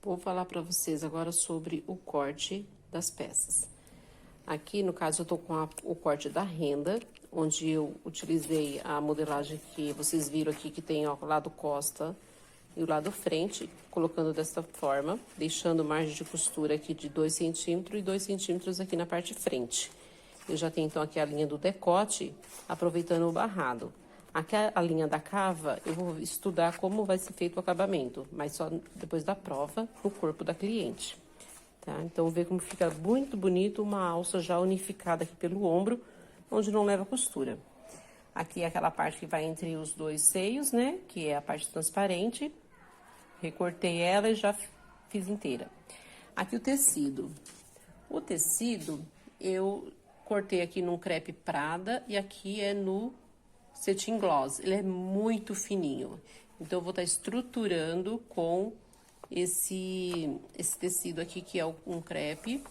Vou falar para vocês agora sobre o corte das peças. Aqui, no caso, eu tô com o corte da renda, onde eu utilizei a modelagem que vocês viram aqui, que tem, ó, o lado costa e o lado frente, colocando dessa forma, deixando margem de costura aqui de 2 centímetros e 2 centímetros aqui na parte frente. Eu já tenho, então, aqui a linha do decote, aproveitando o barrado. Aqui a linha da cava, eu vou estudar como vai ser feito o acabamento, mas só depois da prova, no corpo da cliente, tá? Então, vê como fica muito bonito uma alça já unificada aqui pelo ombro, onde não leva costura. Aqui é aquela parte que vai entre os dois seios, né? Que é a parte transparente. Recortei ela e já fiz inteira. Aqui o tecido. O tecido, eu cortei aqui num crepe Prada e aqui é no cetim gloss. Ele é muito fininho. Então, eu vou estar estruturando com esse tecido aqui, que é um crepe.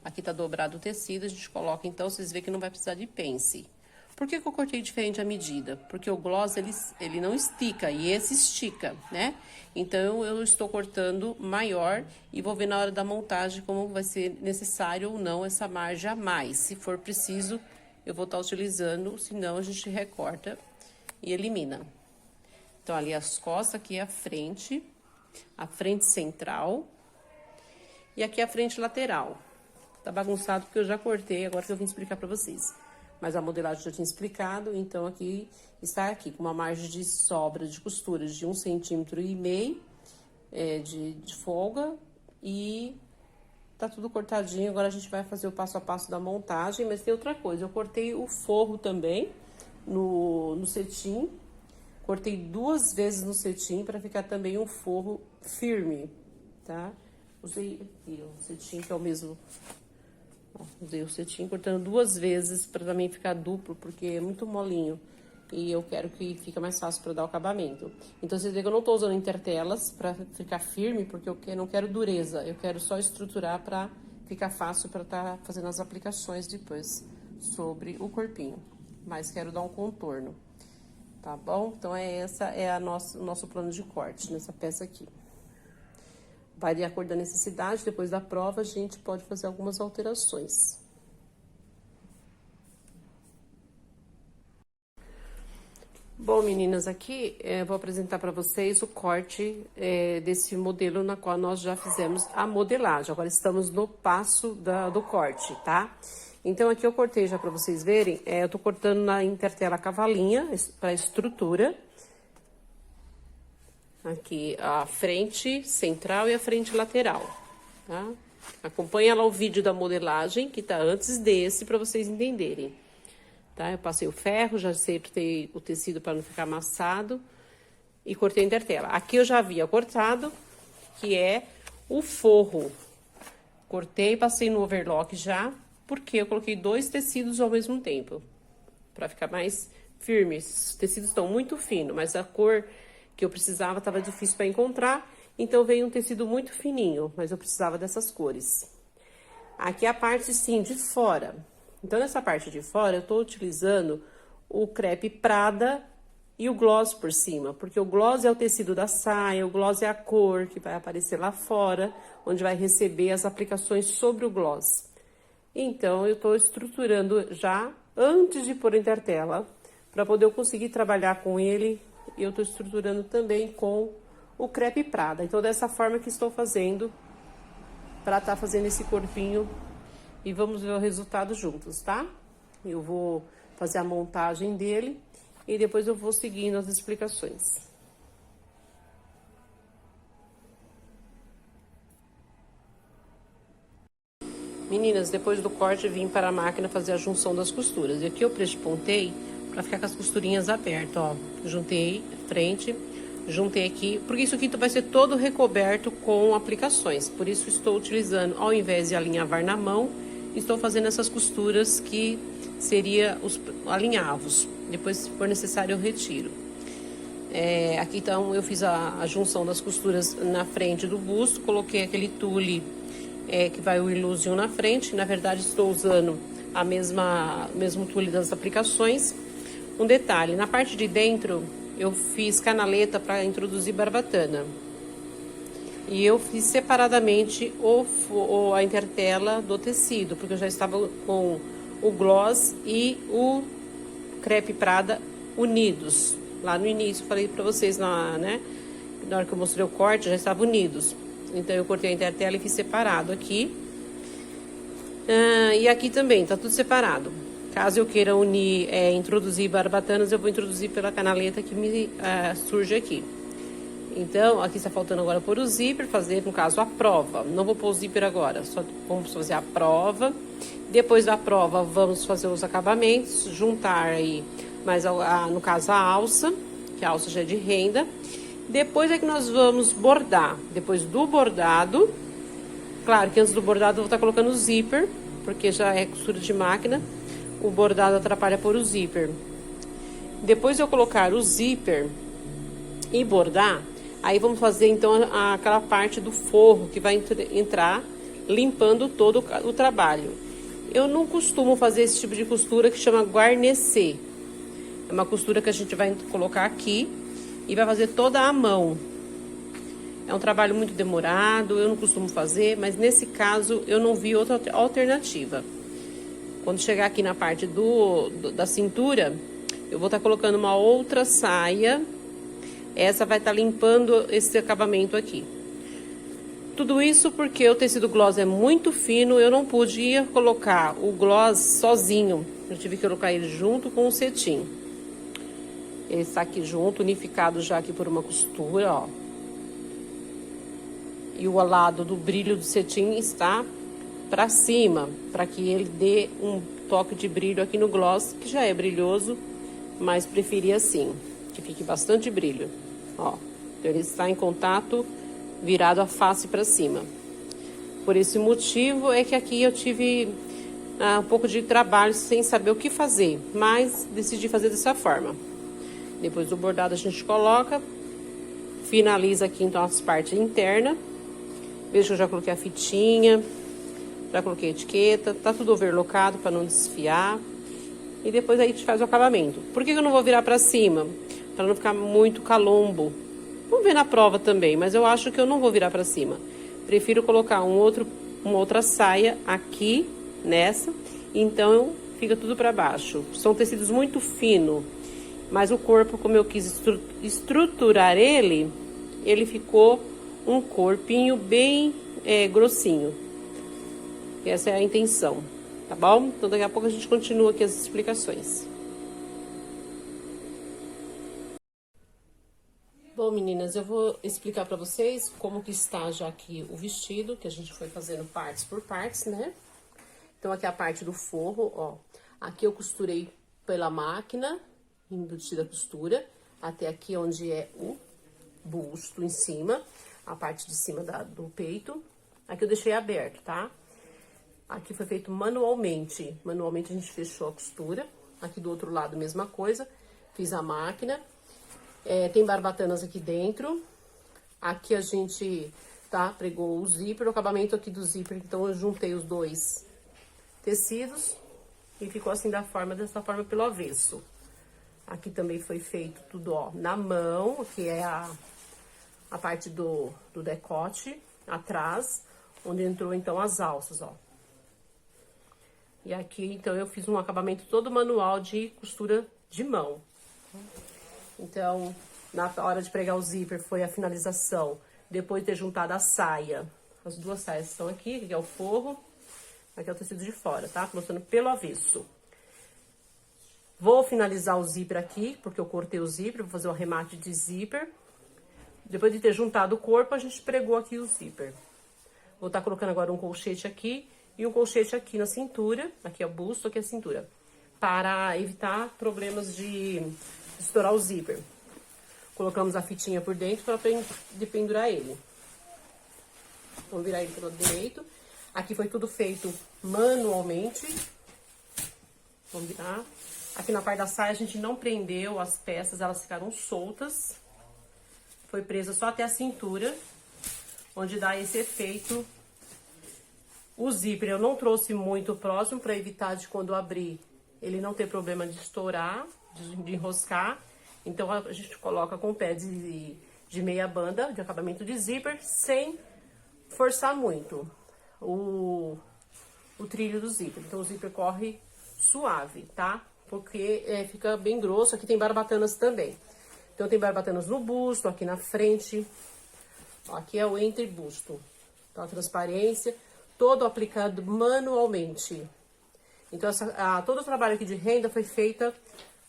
Aqui tá dobrado o tecido, a gente coloca, então, vocês veem que não vai precisar de pence. Por que que eu cortei diferente a medida? Porque o gloss, ele não estica, e esse estica, né? Então, eu estou cortando maior e vou ver na hora da montagem como vai ser necessário ou não essa margem a mais. Se for preciso, eu vou estar utilizando, senão a gente recorta e elimina. Então, ali as costas, aqui a frente central e aqui a frente lateral. Tá bagunçado porque eu já cortei, agora que eu vim explicar pra vocês. Mas a modelagem eu já tinha explicado, então aqui está aqui com uma margem de sobra de costuras de 1,5 centímetros de folga e tá tudo cortadinho. Agora a gente vai fazer o passo a passo da montagem, mas tem outra coisa, eu cortei o forro também no cetim, cortei 2 vezes no cetim para ficar também um forro firme, tá? Usei aqui o cetim, que é o mesmo. Usei o cetim cortando 2 vezes para também ficar duplo, porque é muito molinho. E eu quero que fique mais fácil para dar o acabamento. Então, vocês veem que eu não tô usando intertelas para ficar firme, porque eu não quero dureza. Eu quero só estruturar para ficar fácil para estar fazendo as aplicações depois sobre o corpinho. Mas quero dar um contorno, tá bom? Então, essa é o nosso plano de corte nessa peça aqui. Vai de acordo com a necessidade, depois da prova a gente pode fazer algumas alterações. Bom, meninas, aqui vou apresentar para vocês o corte desse modelo na qual nós já fizemos a modelagem. Agora estamos no passo do corte, tá? Então, aqui eu cortei já para vocês verem, eu tô cortando na intertela cavalinha para estrutura. Aqui a frente central e a frente lateral, tá? Acompanha lá o vídeo da modelagem, que tá antes desse, para vocês entenderem, tá? Eu passei o ferro, já acertei o tecido para não ficar amassado e cortei a intertela. Aqui eu já havia cortado, que é o forro. Cortei, passei no overlock já, porque eu coloquei 2 tecidos ao mesmo tempo, para ficar mais firme. Esses tecidos estão muito finos, mas a cor que eu precisava estava difícil para encontrar, então veio um tecido muito fininho, mas eu precisava dessas cores. Aqui a parte, sim, de fora. Então, nessa parte de fora, eu estou utilizando o crepe Prada e o gloss por cima, porque o gloss é o tecido da saia, o gloss é a cor que vai aparecer lá fora, onde vai receber as aplicações sobre o gloss. Então, eu estou estruturando já antes de pôr a intertela, para poder eu conseguir trabalhar com ele. E eu tô estruturando também com o crepe Prada. Então, dessa forma que estou fazendo, para estar fazendo esse corpinho. E vamos ver o resultado juntos, tá? Eu vou fazer a montagem dele e depois eu vou seguindo as explicações. Meninas, depois do corte, vim para a máquina fazer a junção das costuras. E aqui eu prespontei para ficar com as costurinhas abertas, ó. Juntei frente, juntei aqui, porque isso aqui vai ser todo recoberto com aplicações. Por isso estou utilizando, ao invés de alinhavar na mão, estou fazendo essas costuras que seria os alinhavos. Depois, se for necessário, eu retiro. Aqui então eu fiz a junção das costuras na frente do busto, coloquei aquele tule que vai o ilusion na frente. Na verdade, estou usando o mesmo tule das aplicações. Um detalhe, na parte de dentro eu fiz canaleta para introduzir barbatana. E eu fiz separadamente a intertela do tecido, porque eu já estava com o gloss e o crepe Prada unidos. Lá no início, falei pra vocês, né? Na hora que eu mostrei o corte, já estavam unidos. Então, eu cortei a intertela e fiz separado aqui. E aqui também, tá tudo separado. Caso eu queira unir, introduzir barbatanas, eu vou introduzir pela canaleta que me surge aqui. Então, aqui está faltando agora pôr o zíper, fazer, no caso, a prova. Não vou pôr o zíper agora, só vamos fazer a prova. Depois da prova, vamos fazer os acabamentos, juntar aí, no caso, a alça, que a alça já é de renda. Depois é que nós vamos bordar. Depois do bordado, claro que antes do bordado eu vou estar colocando o zíper, porque já é costura de máquina. O bordado atrapalha pôr o zíper. Depois de eu colocar o zíper e bordar, aí vamos fazer então aquela parte do forro que vai entrar limpando todo o trabalho. Eu não costumo fazer esse tipo de costura que chama guarnecer. É uma costura que a gente vai colocar aqui e vai fazer toda a mão. É um trabalho muito demorado, eu não costumo fazer, mas nesse caso eu não vi outra alternativa. Quando chegar aqui na parte da cintura, eu vou estar colocando uma outra saia. Essa vai estar limpando esse acabamento aqui. Tudo isso porque o tecido gloss é muito fino, eu não podia colocar o gloss sozinho. Eu tive que colocar ele junto com o cetim. Ele está aqui junto, unificado já aqui por uma costura, ó. E o lado do brilho do cetim está para cima, para que ele dê um toque de brilho aqui no gloss, que já é brilhoso, mas preferi assim, que fique bastante brilho, ó. Então ele está em contato, virado a face para cima. Por esse motivo é que aqui eu tive um pouco de trabalho sem saber o que fazer, mas decidi fazer dessa forma. Depois do bordado a gente coloca, finaliza aqui então as partes internas. Veja que eu já coloquei a fitinha, já coloquei a etiqueta, tá tudo overlockado para não desfiar. E depois aí a gente faz o acabamento. Por que eu não vou virar para cima? Para não ficar muito calombo. Vamos ver na prova também, mas eu acho que eu não vou virar para cima. Prefiro colocar uma outra saia aqui, nessa, então fica tudo para baixo. São tecidos muito finos, mas o corpo, como eu quis estruturar ele ficou um corpinho bem grossinho. Essa é a intenção, tá bom? Então daqui a pouco a gente continua aqui as explicações. Bom, meninas, eu vou explicar pra vocês como que está já aqui o vestido, que a gente foi fazendo partes por partes, né? Então aqui é a parte do forro, ó. Aqui eu costurei pela máquina, embutida a costura, até aqui onde é o busto em cima, a parte de cima do peito. Aqui eu deixei aberto, tá? Aqui foi feito manualmente. Manualmente a gente fechou a costura. Aqui do outro lado, mesma coisa. Fiz a máquina. Tem barbatanas aqui dentro. Aqui a gente, pregou o zíper, o acabamento aqui do zíper. Então, eu juntei os dois tecidos e ficou assim dessa forma pelo avesso. Aqui também foi feito tudo, ó, na mão, que é a parte do decote atrás, onde entrou então as alças, ó. E aqui, então, eu fiz um acabamento todo manual de costura de mão. Então, na hora de pregar o zíper, foi a finalização. Depois de ter juntado a saia, as duas saias estão aqui, que é o forro. Aqui é o tecido de fora, tá? Mostrando pelo avesso. Vou finalizar o zíper aqui, porque eu cortei o zíper, vou fazer o arremate de zíper. Depois de ter juntado o corpo, a gente pregou aqui o zíper. Vou estar colocando agora um colchete aqui e um colchete aqui na cintura. Aqui é o busto, aqui é a cintura. Para evitar problemas de estourar o zíper. Colocamos a fitinha por dentro para pendurar ele. Vamos virar ele pelo direito. Aqui foi tudo feito manualmente. Vamos virar. Aqui na parte da saia a gente não prendeu as peças, elas ficaram soltas. Foi presa só até a cintura, onde dá esse efeito. O zíper eu não trouxe muito próximo para evitar de quando abrir ele não ter problema de estourar, de enroscar. Então a gente coloca com o pé de de meia banda, de acabamento de zíper, sem forçar muito o trilho do zíper. Então o zíper corre suave, tá? Porque fica bem grosso. Aqui tem barbatanas também. Então tem barbatanas no busto, aqui na frente. Ó, aqui é o entrebusto. Então a transparência, todo aplicado manualmente. Então todo o trabalho aqui de renda foi feita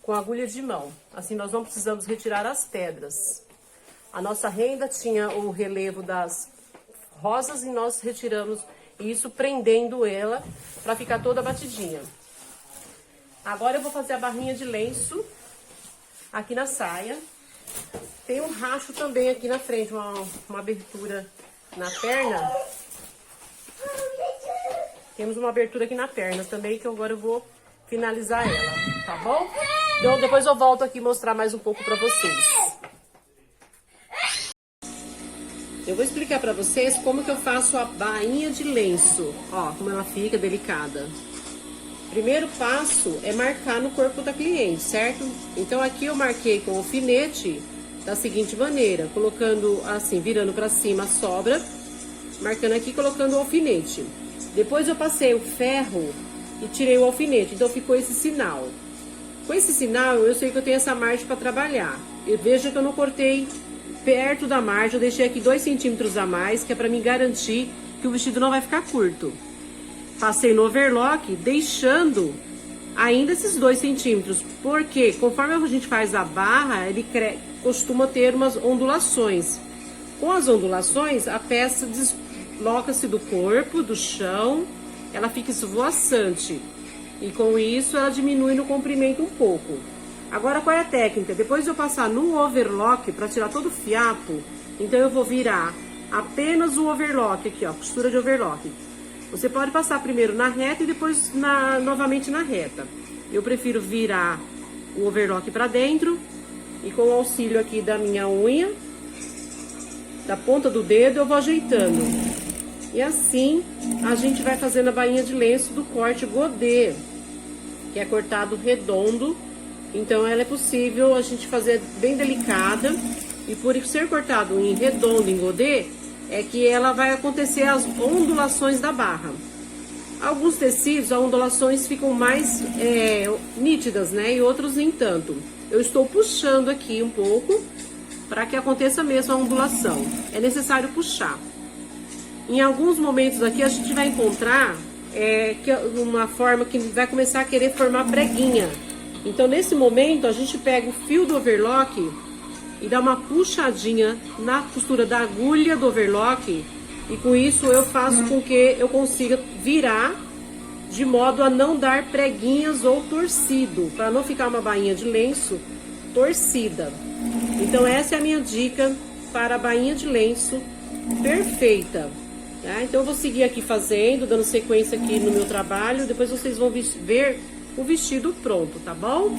com agulha de mão. Assim nós não precisamos retirar as pedras. A nossa renda tinha o relevo das rosas e nós retiramos isso prendendo ela para ficar toda batidinha. Agora eu vou fazer a barrinha de lenço aqui na saia. Tem um racho também aqui na frente, uma abertura na perna. Temos uma abertura aqui na perna também, que agora eu vou finalizar ela, tá bom? Então depois eu volto aqui mostrar mais um pouco para vocês. Eu vou explicar pra vocês como que eu faço a bainha de lenço. Ó, como ela fica delicada. Primeiro passo é marcar no corpo da cliente, certo? Então aqui eu marquei com alfinete da seguinte maneira, colocando assim, virando pra cima a sobra, marcando aqui, colocando o alfinete. Depois eu passei o ferro e tirei o alfinete, então ficou esse sinal. Com esse sinal eu sei que eu tenho essa margem pra trabalhar. E veja que eu não cortei perto da margem, eu deixei aqui 2 centímetros a mais, que é para me garantir que o vestido não vai ficar curto. Passei no overlock, deixando ainda esses 2 centímetros, porque conforme a gente faz a barra, ele costuma ter umas ondulações. Com as ondulações, a peça desloca-se do corpo, do chão, ela fica esvoaçante. E com isso, ela diminui no comprimento um pouco. Agora, qual é a técnica? Depois de eu passar no overlock, para tirar todo o fiapo, então eu vou virar apenas o overlock aqui, ó, costura de overlock. Você pode passar primeiro na reta e depois novamente na reta. Eu prefiro virar o overlock para dentro e com o auxílio aqui da minha unha, da ponta do dedo, eu vou ajeitando. E assim, a gente vai fazendo a bainha de lenço do corte godê, que é cortado redondo. Então ela é possível a gente fazer bem delicada, e por ser cortado em redondo, em godê, é que ela vai acontecer as ondulações da barra. Alguns tecidos, as ondulações ficam mais nítidas, né? E outros nem tanto. Eu estou puxando aqui um pouco, para que aconteça mesmo a ondulação. É necessário puxar. Em alguns momentos aqui a gente vai encontrar uma forma que vai começar a querer formar preguinha. Então, nesse momento, a gente pega o fio do overlock e dá uma puxadinha na costura da agulha do overlock. E com isso, eu faço com que eu consiga virar de modo a não dar preguinhas ou torcido, para não ficar uma bainha de lenço torcida. Então, essa é a minha dica para a bainha de lenço perfeita. Tá? Então, eu vou seguir aqui fazendo, dando sequência aqui no meu trabalho. Depois vocês vão ver o vestido pronto, tá bom?